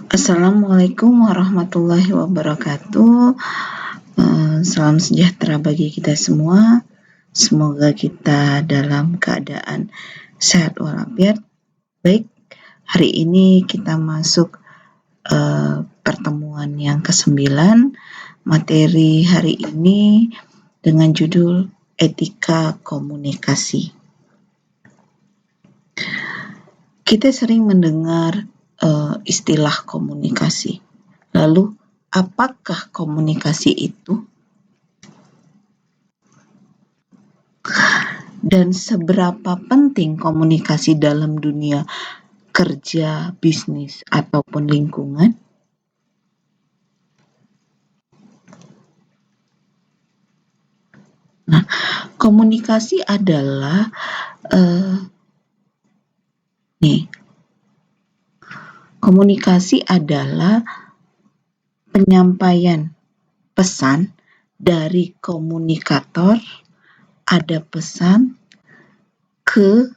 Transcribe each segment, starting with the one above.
Assalamualaikum warahmatullahi wabarakatuh. Salam sejahtera bagi kita semua. Semoga kita dalam keadaan sehat walafiat. Baik, hari ini kita masuk pertemuan yang ke-9. Materi hari ini dengan judul Etika Komunikasi. Kita sering mendengar istilah komunikasi. Lalu, apakah komunikasi itu? Dan seberapa penting komunikasi dalam dunia kerja, bisnis, ataupun lingkungan? Nah, komunikasi adalah komunikasi adalah penyampaian pesan dari komunikator, ada pesan ke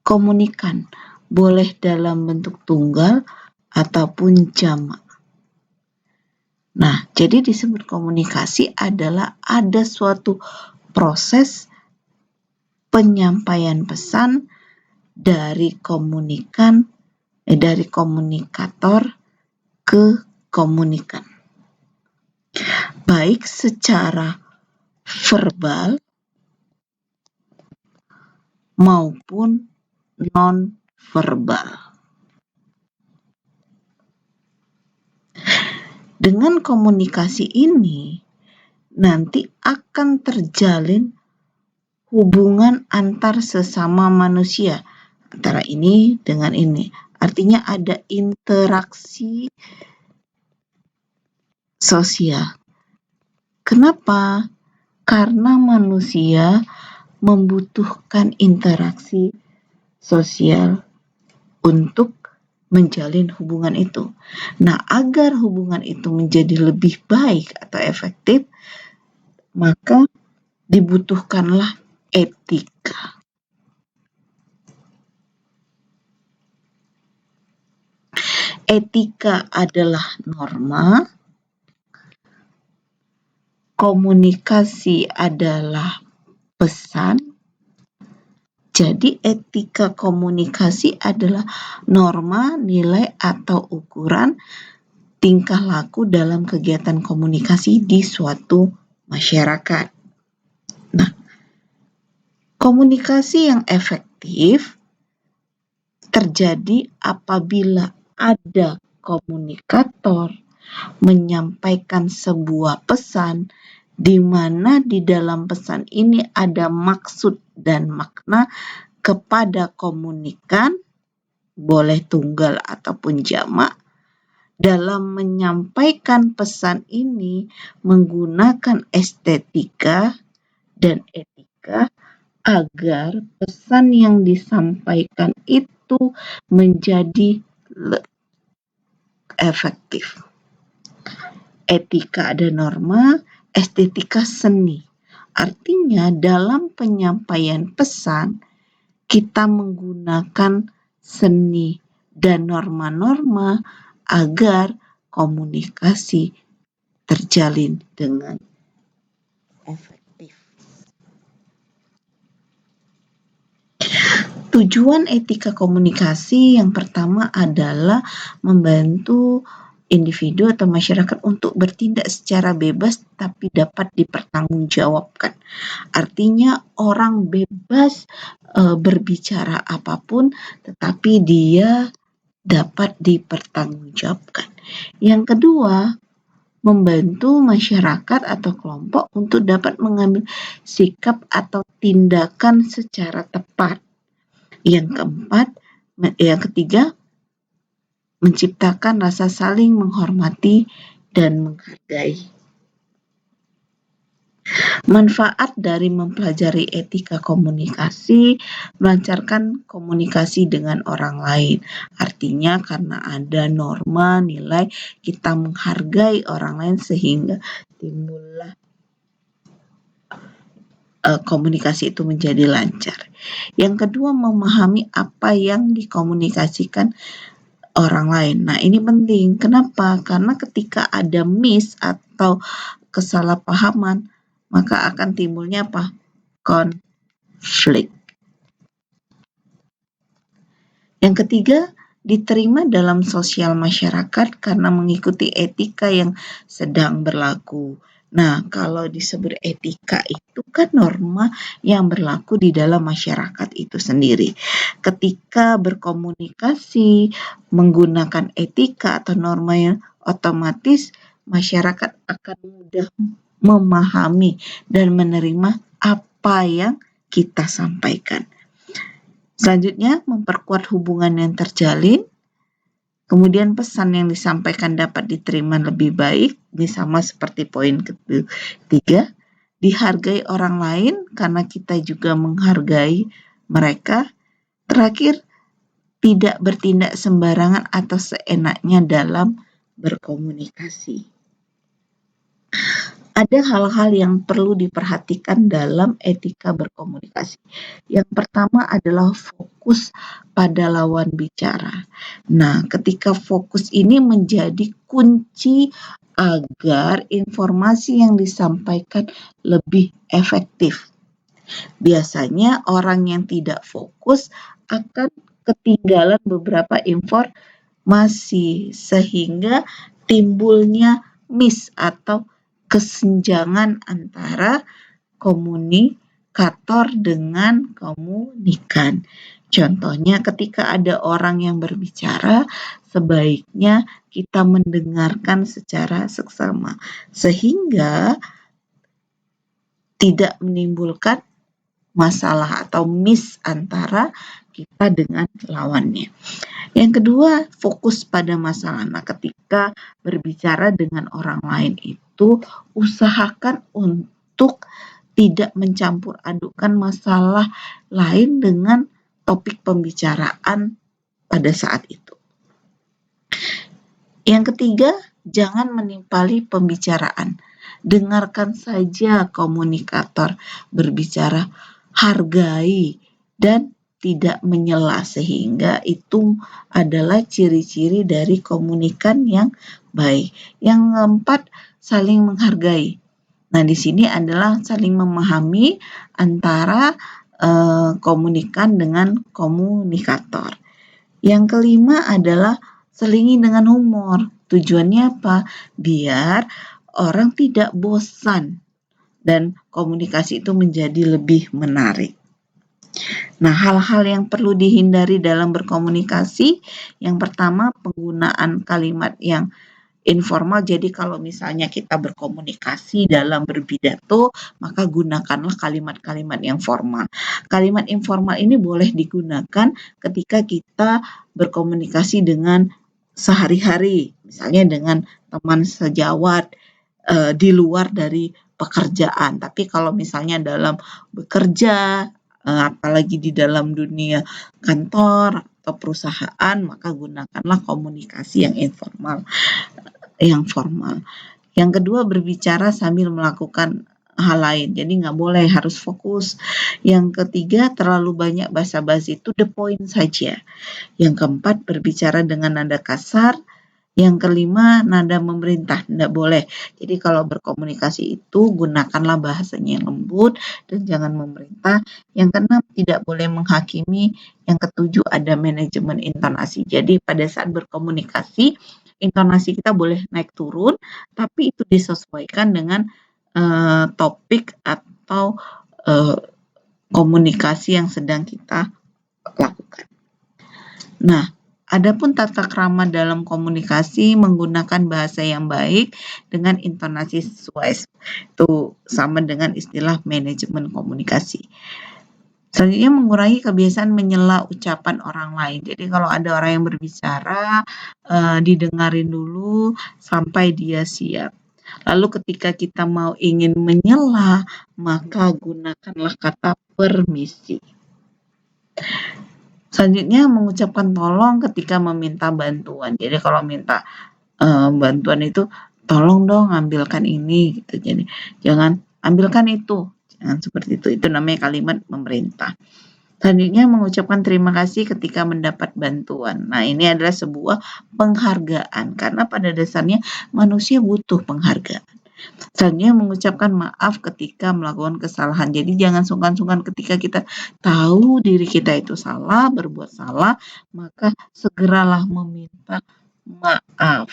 komunikan, boleh dalam bentuk tunggal ataupun jamak. Nah, jadi disebut komunikasi adalah ada suatu proses penyampaian pesan dari komunikator ke komunikan, baik secara verbal maupun non-verbal. Dengan komunikasi ini nanti akan terjalin hubungan antar sesama manusia, antara ini dengan ini. Artinya ada interaksi sosial. Kenapa? Karena manusia membutuhkan interaksi sosial untuk menjalin hubungan itu. Nah, agar hubungan itu menjadi lebih baik atau efektif, maka dibutuhkanlah etika. Etika adalah norma, komunikasi adalah pesan. Jadi etika komunikasi adalah norma, nilai, atau ukuran tingkah laku dalam kegiatan komunikasi di suatu masyarakat. Nah, komunikasi yang efektif terjadi apabila ada komunikator menyampaikan sebuah pesan di mana di dalam pesan ini ada maksud dan makna kepada komunikan, boleh tunggal ataupun jamak. Dalam menyampaikan pesan ini menggunakan estetika dan etika agar pesan yang disampaikan itu menjadi efektif. Etika ada norma, estetika seni. Artinya dalam penyampaian pesan kita menggunakan seni dan norma-norma agar komunikasi terjalin dengan efektif. Tujuan etika komunikasi yang pertama adalah membantu individu atau masyarakat untuk bertindak secara bebas tapi dapat dipertanggungjawabkan. Artinya orang bebas berbicara apapun tetapi dia dapat dipertanggungjawabkan. Yang kedua, membantu masyarakat atau kelompok untuk dapat mengambil sikap atau tindakan secara tepat. Yang ketiga, menciptakan rasa saling menghormati dan menghargai. Manfaat dari mempelajari etika komunikasi, melancarkan komunikasi dengan orang lain. Artinya karena ada norma, nilai, kita menghargai orang lain sehingga timbullah komunikasi itu menjadi lancar. Yang kedua, memahami apa yang dikomunikasikan orang lain. Nah, ini penting. Kenapa? Karena ketika ada miss atau kesalahpahaman, maka akan timbulnya apa? Konflik. Yang ketiga, diterima dalam sosial masyarakat karena mengikuti etika yang sedang berlaku. Nah, kalau disebut etika itu kan norma yang berlaku di dalam masyarakat itu sendiri. Ketika berkomunikasi menggunakan etika atau norma yang otomatis masyarakat akan mudah memahami dan menerima apa yang kita sampaikan. Selanjutnya, memperkuat hubungan yang terjalin. Kemudian pesan yang disampaikan dapat diterima lebih baik. Ini sama seperti poin ketiga. Dihargai orang lain karena kita juga menghargai mereka. Terakhir, tidak bertindak sembarangan atau seenaknya dalam berkomunikasi. Ada hal-hal yang perlu diperhatikan dalam etika berkomunikasi. Yang pertama adalah fokus pada lawan bicara. Nah, ketika fokus ini menjadi kunci agar informasi yang disampaikan lebih efektif. Biasanya orang yang tidak fokus akan ketinggalan beberapa informasi sehingga timbulnya miss atau kesenjangan antara komunikator dengan komunikan. Contohnya ketika ada orang yang berbicara, sebaiknya kita mendengarkan secara seksama sehingga tidak menimbulkan masalah atau miss antara kita dengan lawannya. Yang kedua, fokus pada masalah. Nah, ketika berbicara dengan orang lain itu, usahakan untuk tidak mencampur adukan masalah lain dengan topik pembicaraan pada saat itu. Yang ketiga, jangan menimpali pembicaraan. Dengarkan saja komunikator berbicara, hargai dan tidak menyela, sehingga itu adalah ciri-ciri dari komunikan yang baik. Yang keempat, saling menghargai. Nah, di sini adalah saling memahami antara komunikan dengan komunikator. Yang kelima adalah selingi dengan humor. Tujuannya apa? Biar orang tidak bosan dan komunikasi itu menjadi lebih menarik. Nah, hal-hal yang perlu dihindari dalam berkomunikasi, yang pertama penggunaan kalimat yang informal. Jadi kalau misalnya kita berkomunikasi dalam berpidato, maka gunakanlah kalimat-kalimat yang formal. Kalimat informal ini boleh digunakan ketika kita berkomunikasi dengan sehari-hari, misalnya dengan teman sejawat di luar dari pekerjaan. Tapi kalau misalnya dalam bekerja, apalagi di dalam dunia kantor atau perusahaan, maka gunakanlah komunikasi yang informal, yang formal. Yang kedua, berbicara sambil melakukan hal lain. Jadi nggak boleh, harus fokus. Yang ketiga, terlalu banyak basa-basi, to the point saja. Yang keempat, berbicara dengan nada kasar. Yang kelima, nada memerintah, tidak boleh. Jadi kalau berkomunikasi itu gunakanlah bahasanya yang lembut dan jangan memerintah. Yang keenam, tidak boleh menghakimi. Yang ketujuh, ada manajemen intonasi. Jadi pada saat berkomunikasi, intonasi kita boleh naik turun, tapi itu disesuaikan dengan topik atau komunikasi yang sedang kita lakukan. Nah, adapun tata krama dalam komunikasi menggunakan bahasa yang baik dengan intonasi sesuai. Itu sama dengan istilah manajemen komunikasi. Selanjutnya, mengurangi kebiasaan menyela ucapan orang lain. Jadi kalau ada orang yang berbicara, didengarin dulu sampai dia siap. Lalu ketika kita mau ingin menyela, maka gunakanlah kata permisi. Selanjutnya, mengucapkan tolong ketika meminta bantuan. Jadi kalau minta bantuan itu, tolong dong ambilkan ini gitu. Jadi jangan ambilkan itu, jangan seperti itu. Itu namanya kalimat memerintah. Selanjutnya mengucapkan terima kasih ketika mendapat bantuan. Nah, ini adalah sebuah penghargaan karena pada dasarnya manusia butuh penghargaan. Selanjutnya mengucapkan maaf ketika melakukan kesalahan. Jadi jangan sungkan-sungkan ketika kita tahu diri kita itu salah, berbuat salah, maka segeralah meminta maaf.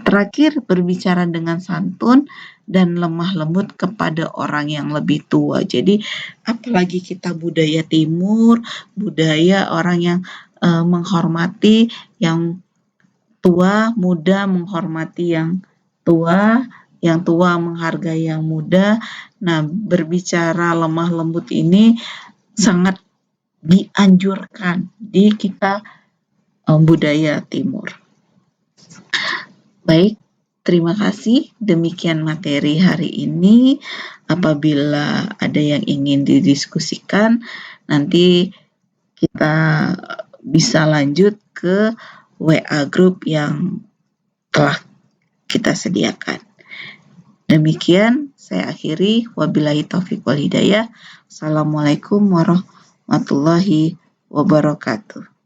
Terakhir, berbicara dengan santun dan lemah lembut kepada orang yang lebih tua. Jadi apalagi kita budaya timur, budaya orang yang menghormati yang tua, muda menghormati yang tua menghargai yang muda. Nah, berbicara lemah lembut ini sangat dianjurkan di kita budaya timur. Baik, terima kasih. Demikian materi hari ini. Apabila ada yang ingin didiskusikan, nanti kita bisa lanjut ke WA group yang telah kita sediakan. Demikian saya akhiri. Wabillahi taufiq wal hidayah. Assalamualaikum warahmatullahi wabarakatuh.